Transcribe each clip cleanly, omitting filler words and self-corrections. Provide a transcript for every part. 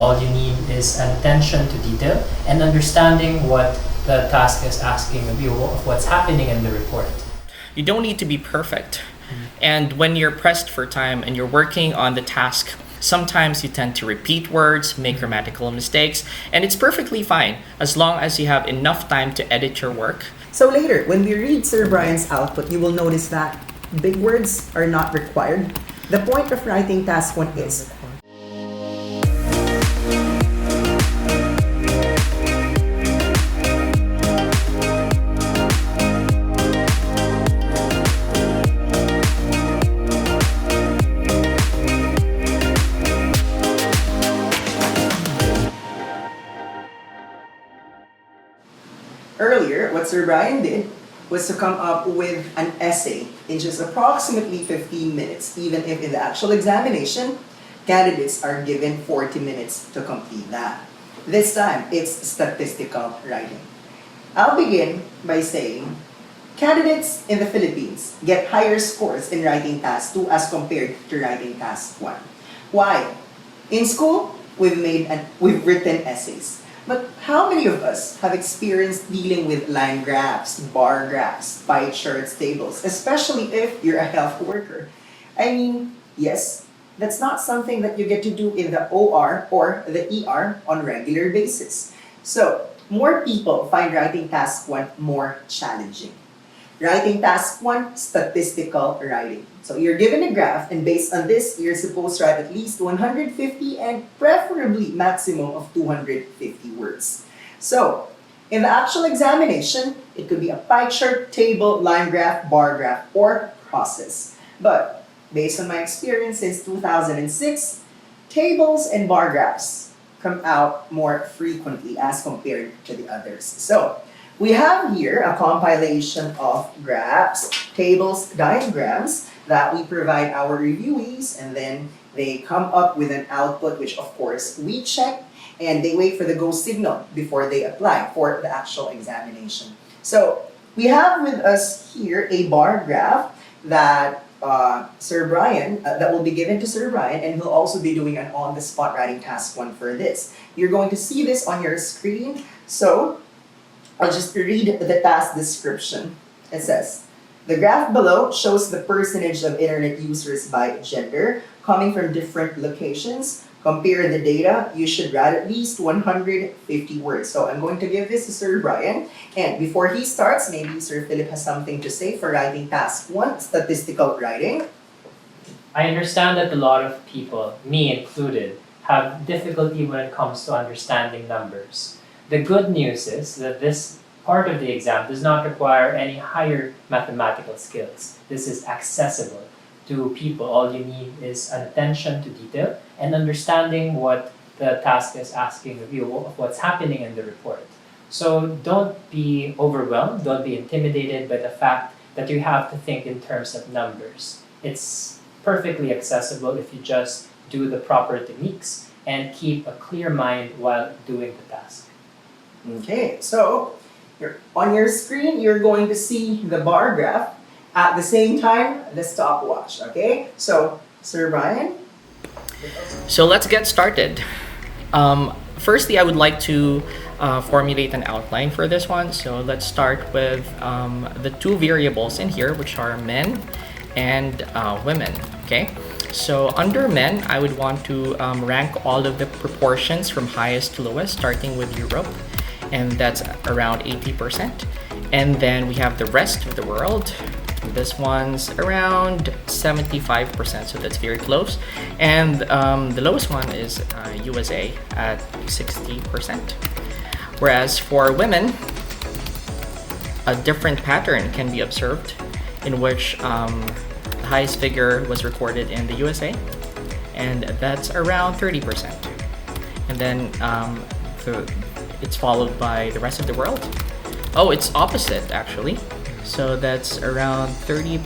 All you need is an attention to detail and understanding what the task is asking of you, of what's happening in the report. You don't need to be perfect. And when you're pressed for time and you're working on the task, sometimes you tend to repeat words, make grammatical mistakes, and it's perfectly fine as long as you have enough time to edit your work. So later, when we read Sir Brian's output, you will notice that big words are not required. The point of writing task 1 is earlier, what Sir Brian did was to come up with an essay in just approximately 15 minutes, even if in the actual examination, candidates are given 40 minutes to complete that. This time, it's statistical writing. I'll begin by saying, candidates in the Philippines get higher scores in writing task 2 as compared to writing task 1. Why? In school, we've written essays. But how many of us have experienced dealing with line graphs, bar graphs, pie charts, tables, especially if you're a health worker? I mean, yes, that's not something that you get to do in the OR or the ER on regular basis. So, more people find writing task 1 more challenging. Writing task 1, statistical writing. So you're given a graph, and based on this, you're supposed to write at least 150 and preferably maximum of 250 words. So, in the actual examination, it could be a pie chart, table, line graph, bar graph, or process. But based on my experience since 2006, tables and bar graphs come out more frequently as compared to the others. So, we have here a compilation of graphs, tables, diagrams that we provide our reviewees, and then they come up with an output which of course we check, and they wait for the go signal before they apply for the actual examination. So we have with us here a bar graph that Sir Brian, that will be given to Sir Brian, and he'll also be doing an on-the-spot writing task 1 for this. You're going to see this on your screen, so I'll just read the task description. It says, the graph below shows the percentage of internet users by gender coming from different locations. Compare the data. You should write at least 150 words. So I'm going to give this to Sir Brian. And before he starts, maybe Sir Philip has something to say for writing task 1, statistical writing. I understand that a lot of people, me included, have difficulty when it comes to understanding numbers. The good news is that this part of the exam does not require any higher mathematical skills. This is accessible to people. All you need is an attention to detail and understanding what the task is asking of you, of what's happening in the report. So don't be overwhelmed, don't be intimidated by the fact that you have to think in terms of numbers. It's perfectly accessible if you just do the proper techniques and keep a clear mind while doing the task. Okay, so on your screen, you're going to see the bar graph. At the same time, the stopwatch, okay? So, Sir Brian? So let's get started. Firstly, I would like to formulate an outline for this one. So let's start with the 2 variables in here, which are men and women, okay? So under men, I would want to rank all of the proportions from highest to lowest, starting with Europe, and that's around 80%. And then we have the rest of the world. This one's around 75%, so that's very close. And the lowest one is USA at 60%. Whereas for women, a different pattern can be observed in which the highest figure was recorded in the USA, and that's around 30%. And then it's followed by the rest of the world. Oh, it's opposite actually. So that's around 20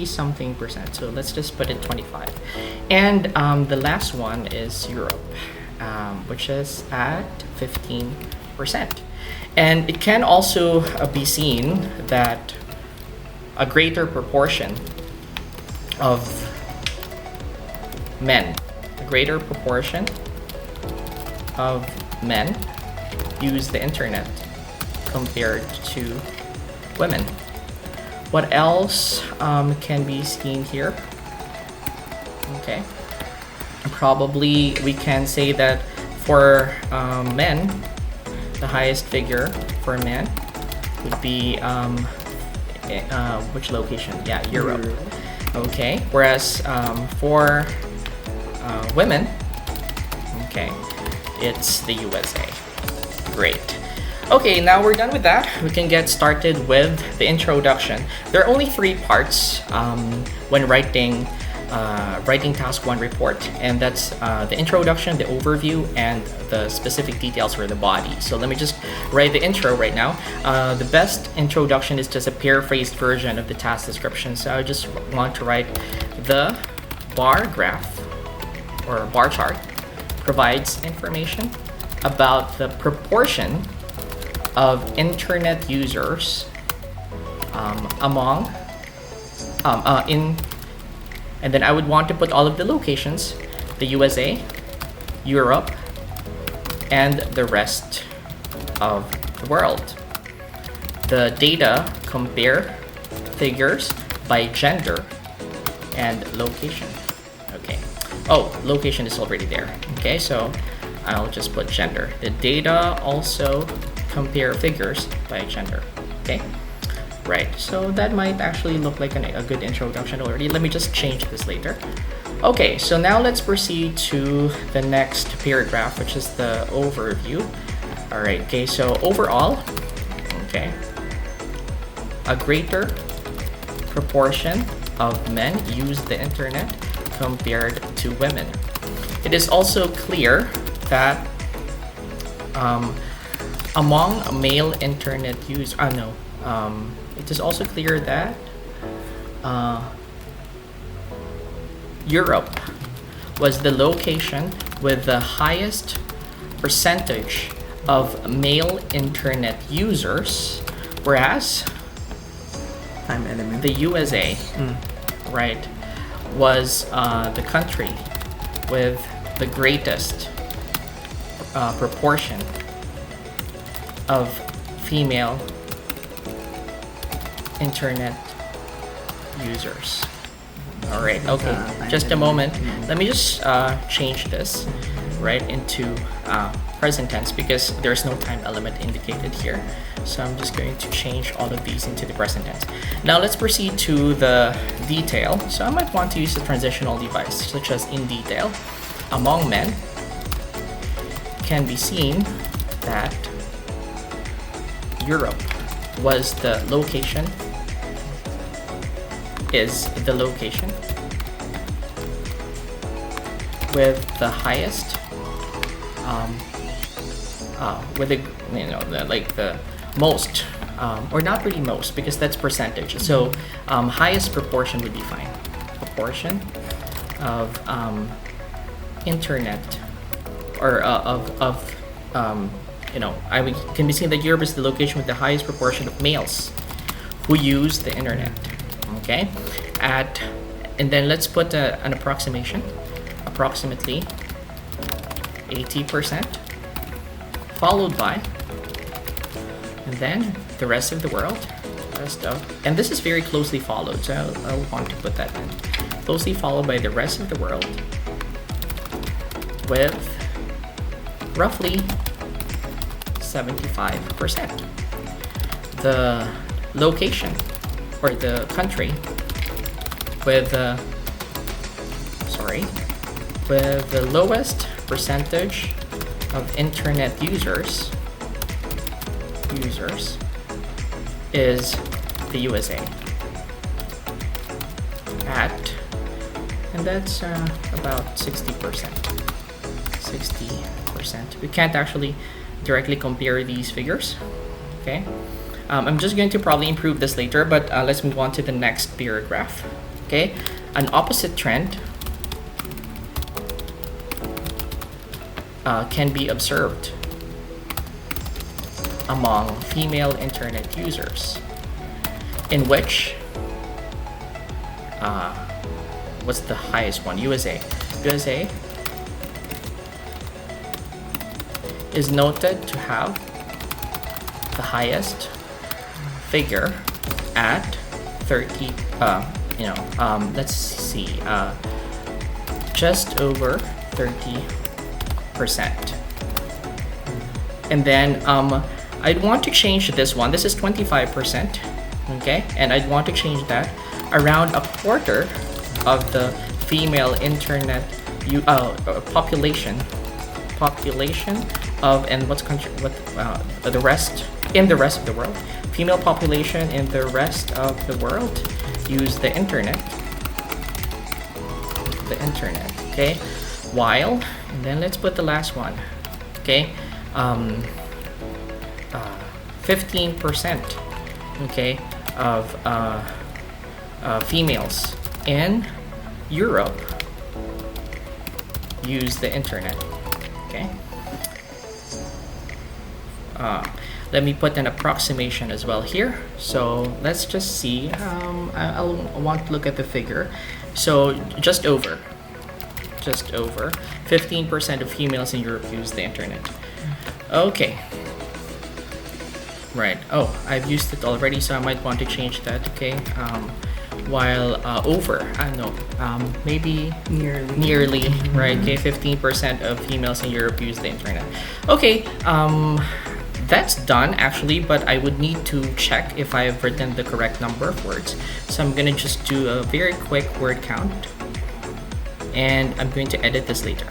something percent. So let's just put it 25. And the last one is Europe, which is at 15%. And it can also be seen that a greater proportion of men a greater proportion of men use the internet compared to women. What else can be seen here? Okay, probably we can say that for men, the highest figure for men would be which location? Yeah, Europe. Okay, whereas for women, okay, it's the USA. Great. Okay, now we're done with that. We can get started with the introduction. There are only 3 parts when writing task 1 report, and that's the introduction, the overview, and the specific details for the body. So let me just write the intro right now. The best introduction is just a paraphrased version of the task description. So I just want to write the bar graph or bar chart provides information about the proportion of internet users and then I would want to put all of the locations: the USA, Europe, and the rest of the world. The data compare figures by gender and location. Okay. Oh, location is already there. Okay, so I'll just put gender. The data also compare figures by gender. Okay. Right, so that might actually look like a good introduction already. Let me just change this later. Okay, so now let's proceed to the next paragraph, which is the overview. All right, okay, so overall, okay, a greater proportion of men use the internet compared to women. It is also clear that among male internet use, it is also clear that Europe was the location with the highest percentage of male internet users, whereas Time element. the USA, right, was the country with the greatest proportion of female internet users. All right, okay, just a moment. Let me just change this right into present tense because there's no time element indicated here. So I'm just going to change all of these into the present tense. Now let's proceed to the detail. So I might want to use a transitional device such as in detail. Among men, can be seen that Europe was the location, is the location with the highest with the the most or not really most because that's percentage, so highest proportion would be fine. Proportion of internet or can be seen that Europe is the location with the highest proportion of males who use the internet. Okay, and then let's put an approximation, approximately 80%, followed by, and then the rest of the world, and this is very closely followed, so I'll want to put that in, closely followed by the rest of the world with roughly 75%. The location or the country with the lowest percentage of internet users is the USA and that's about 60%. We can't actually directly compare these figures. Okay, I'm just going to probably improve this later, but let's move on to the next paragraph. Okay, an opposite trend can be observed among female internet users, in which what's the highest one? USA is noted to have the highest figure at 30, let's see, just over 30%. And then I'd want to change this one. This is 25%, okay? And I'd want to change that around a quarter of the female internet population of, and what's the rest in the rest of the world. Female population in the rest of the world use the internet. Okay? While, and then let's put the last one. Okay? 15%, okay, of females in Europe use the internet. Okay. Let me put an approximation as well here. So let's just see. I'll want to look at the figure. So just over 15% of females in Europe use the internet. Okay. Right. Oh, I've used it already, so I might want to change that. Okay. While maybe nearly, right? Okay, 15% of females in Europe use the internet. Okay. That's done actually, but I would need to check if I've written the correct number of words. So I'm gonna just do a very quick word count, and I'm going to edit this later.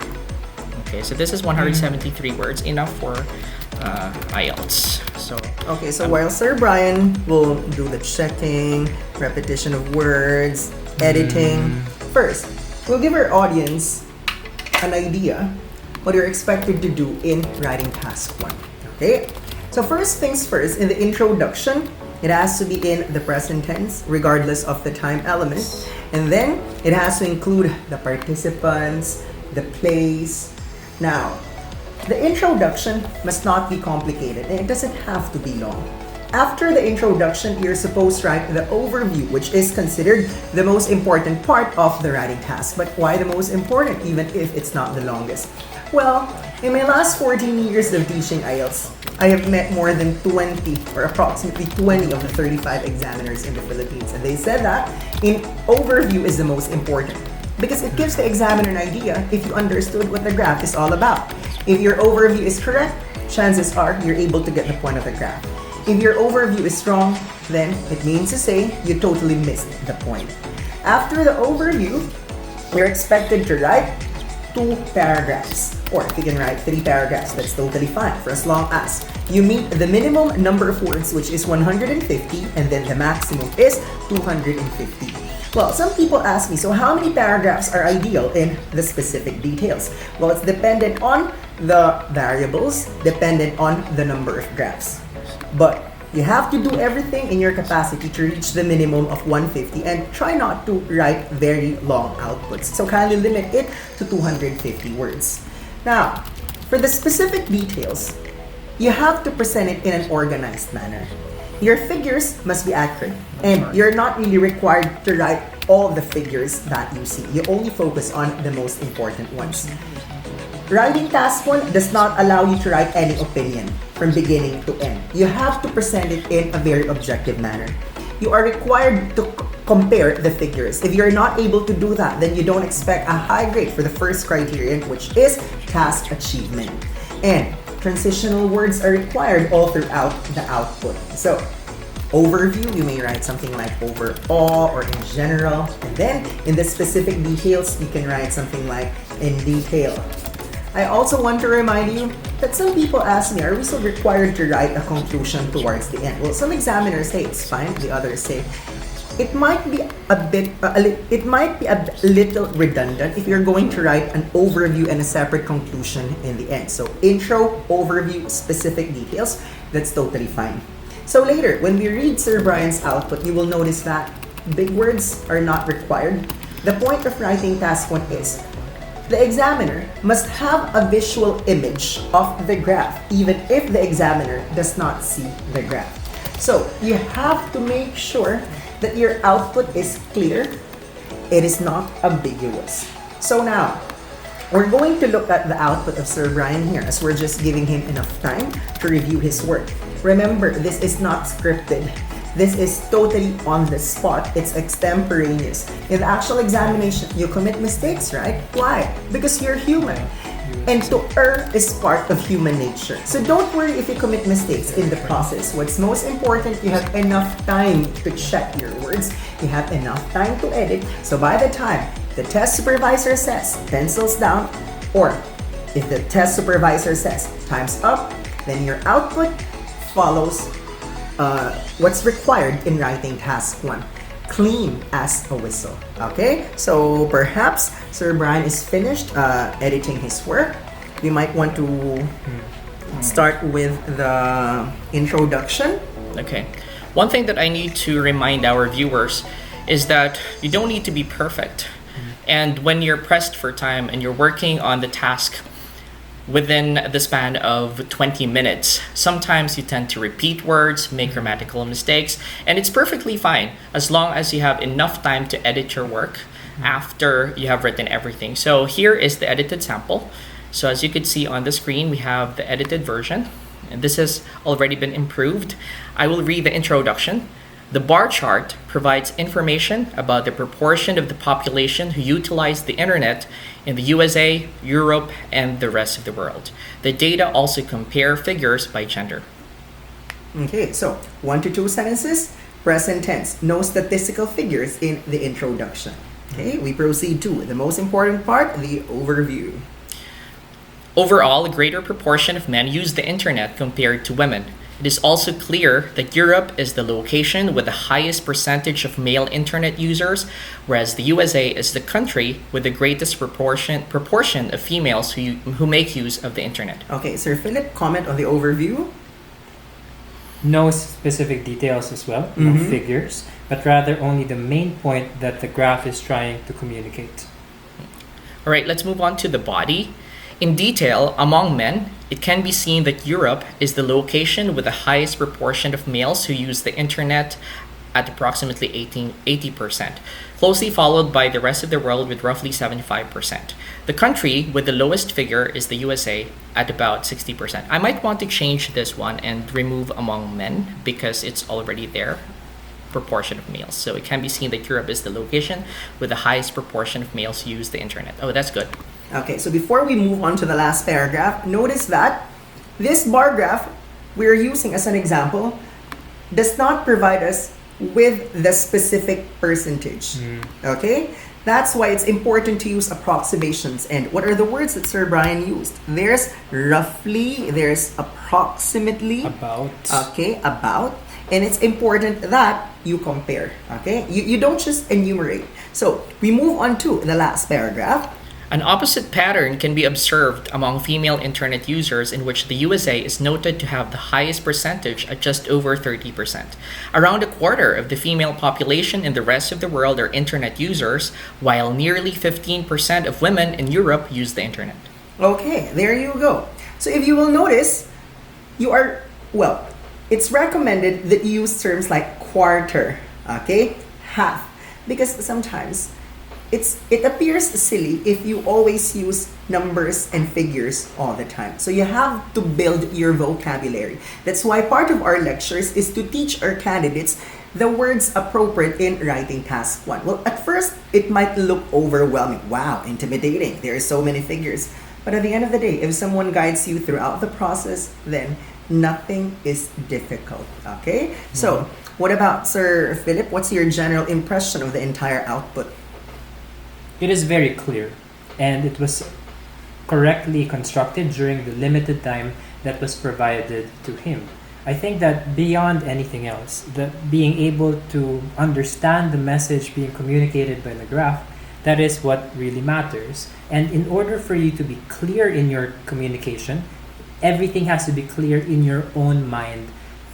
Okay, so this is 173 words, enough for IELTS. So while Sir Brian will do the checking, repetition of words, editing, first we'll give our audience an idea what you're expected to do in writing task 1. Okay, so first things first, in the introduction, it has to be in the present tense regardless of the time element, and then it has to include the participants, the place. Now, the introduction must not be complicated, and it doesn't have to be long. After the introduction, you're supposed to write the overview, which is considered the most important part of the writing task. But why the most important, even if it's not the longest? Well, in my last 14 years of teaching IELTS, I have met more than 20 or approximately 20 of the 35 examiners in the Philippines, and they said that in overview is the most important because it gives the examiner an idea if you understood what the graph is all about. If your overview is correct, chances are you're able to get the point of the graph. If your overview is wrong, then it means to say you totally missed the point. After the overview, you're expected to write 2 paragraphs. Or if you can write 3 paragraphs, that's totally fine, for as long as you meet the minimum number of words, which is 150, and then the maximum is 250. Well, some people ask me, so how many paragraphs are ideal in the specific details? Well, it's dependent on the variables, dependent on the number of graphs. But you have to do everything in your capacity to reach the minimum of 150 and try not to write very long outputs. So kindly limit it to 250 words. Now, for the specific details, you have to present it in an organized manner. Your figures must be accurate, and you're not really required to write all the figures that you see. You only focus on the most important ones. Writing task 1 does not allow you to write any opinion from beginning to end. You have to present it in a very objective manner. You are required to compare the figures. If you're not able to do that, then you don't expect a high grade for the first criterion, which is task achievement. And transitional words are required all throughout the output. So, overview, you may write something like overall or in general. And then, in the specific details, you can write something like in detail. I also want to remind you that some people ask me, are we still required to write a conclusion towards the end? Well, some examiners say it's fine. The others say it might be a little redundant if you're going to write an overview and a separate conclusion in the end. So intro, overview, specific details, that's totally fine. So later, when we read Sir Brian's output, you will notice that big words are not required. The point of writing task 1 is the examiner must have a visual image of the graph, even if the examiner does not see the graph. So you have to make sure that your output is clear, it is not ambiguous. So now, We're going to look at the output of Sir Brian here as we're just giving him enough time to review his work. Remember, this is not scripted. This is totally on the spot. It's extemporaneous. In the actual examination, you commit mistakes, right? Why? Because you're human. And to err is part of human nature. So don't worry if you commit mistakes in the process. What's most important, you have enough time to check your words. You have enough time to edit. So by the time the test supervisor says, pencils down, or if the test supervisor says, time's up, then your output follows what's required in writing task 1. Clean as a whistle. Okay? So perhaps Sir Brian is finished editing his work. We might want to start with the introduction. Okay. One thing that I need to remind our viewers is that you don't need to be perfect. And when you're pressed for time and you're working on the task within the span of 20 minutes, sometimes you tend to repeat words, make grammatical mistakes, and it's perfectly fine as long as you have enough time to edit your work after you have written everything. So here is the edited sample. So as you can see on the screen, we have the edited version, and this has already been improved. I will read the introduction. The bar chart provides information about the proportion of the population who utilize the internet in the USA, Europe, and the rest of the world. The data also compare figures by gender. Okay, so 1 to 2 sentences, present tense, no statistical figures in the introduction. Okay, we proceed to the most important part, the overview. Overall, a greater proportion of men use the internet compared to women. It is also clear that Europe is the location with the highest percentage of male internet users, whereas the USA is the country with the greatest proportion of females who make use of the internet. Okay, Sir Philip, comment on the overview. No specific details as well, no figures, but rather only the main point that the graph is trying to communicate. All right, let's move on to the body. In detail, among men, it can be seen that Europe is the location with the highest proportion of males who use the internet at approximately 80%, closely followed by the rest of the world with roughly 75%. The country with the lowest figure is the USA at about 60%. I might want to change this one and remove among men because it's already there, proportion of males. So it can be seen that Europe is the location with the highest proportion of males who use the internet. Oh, that's good. Okay, so before we move on to the last paragraph, notice that this bar graph we're using as an example does not provide us with the specific percentage. Okay? That's why it's important to use approximations. And what are the words that Sir Brian used? There's roughly, there's approximately. About. Okay, about. And it's important that you compare. Okay? You don't just enumerate. So we move on to the last paragraph. An opposite pattern can be observed among female internet users, in which the USA is noted to have the highest percentage at just over 30%. Around a quarter of the female population in the rest of the world are internet users, while nearly 15% of women in Europe use the internet. Okay, there you go. So if you will notice, it's recommended that you use terms like quarter, okay, half, because sometimes it appears silly if you always use numbers and figures all the time. So you have to build your vocabulary. That's why part of our lectures is to teach our candidates the words appropriate in writing task 1. Well, at first, it might look overwhelming. Wow, intimidating. There are so many figures. But at the end of the day, if someone guides you throughout the process, then nothing is difficult. Okay? So, what about Sir Philip? What's your general impression of the entire output? It is very clear, and it was correctly constructed during the limited time that was provided to him. I think that beyond anything else, that being able to understand the message being communicated by the graph, that is what really matters. And in order for you to be clear in your communication, everything has to be clear in your own mind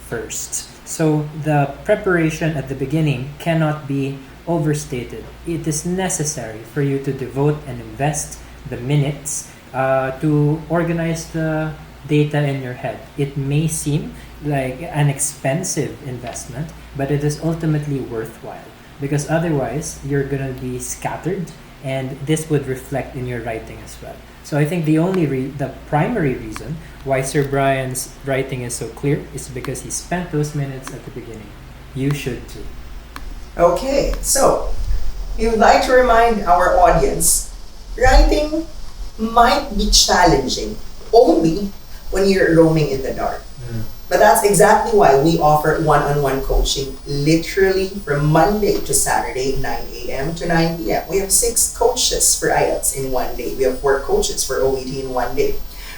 first. So the preparation at the beginning cannot be overstated. It is necessary for you to devote and invest the minutes to organize the data in your head. It may seem like an expensive investment, but it is ultimately worthwhile, because otherwise you're going to be scattered and this would reflect in your writing as well. So I think the primary reason why Sir Brian's writing is so clear is because he spent those minutes at the beginning. You should too. Okay, so we would like to remind our audience, writing might be challenging only when you're roaming in the dark. But that's exactly why we offer one-on-one coaching literally from Monday to Saturday, 9 a.m. to 9 p.m. We have 6 coaches for IELTS in one day. We have 4 coaches for OET in one day.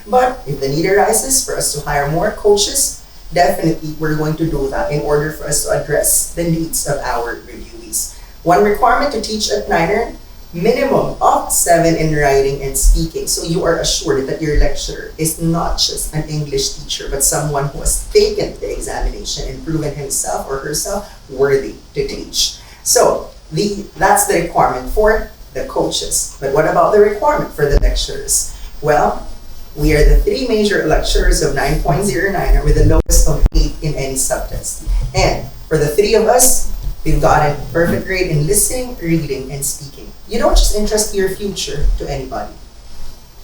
But if the need arises for us to hire more coaches, definitely we're going to do that in order for us to address the needs of our reviewees. One requirement to teach at Niner, minimum of 7 in writing and speaking. So you are assured that your lecturer is not just an English teacher, but someone who has taken the examination and proven himself or herself worthy to teach. So that's the requirement for the coaches. But what about the requirement for the lecturers? Well, we are the 3 major lecturers of 9.09 with the lowest of 8 in any subtest. And for the 3 of us, we've gotten perfect grade in listening, reading, and speaking. You don't just entrust your future to anybody.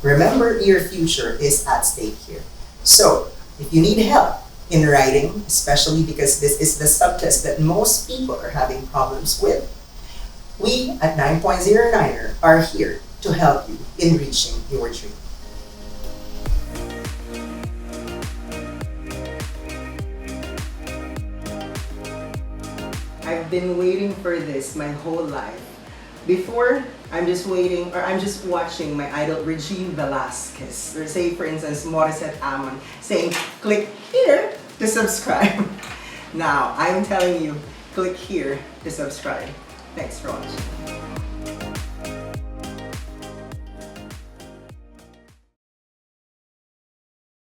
Remember, your future is at stake here. So, if you need help in writing, especially because this is the subtest that most people are having problems with, we at 9.09 are here to help you in reaching your dream. I've been waiting for this my whole life. Before, I'm just watching my idol Regine Velasquez, or say for instance Morissette Amon, saying click here to subscribe. Now, I'm telling you, click here to subscribe. Thanks for watching.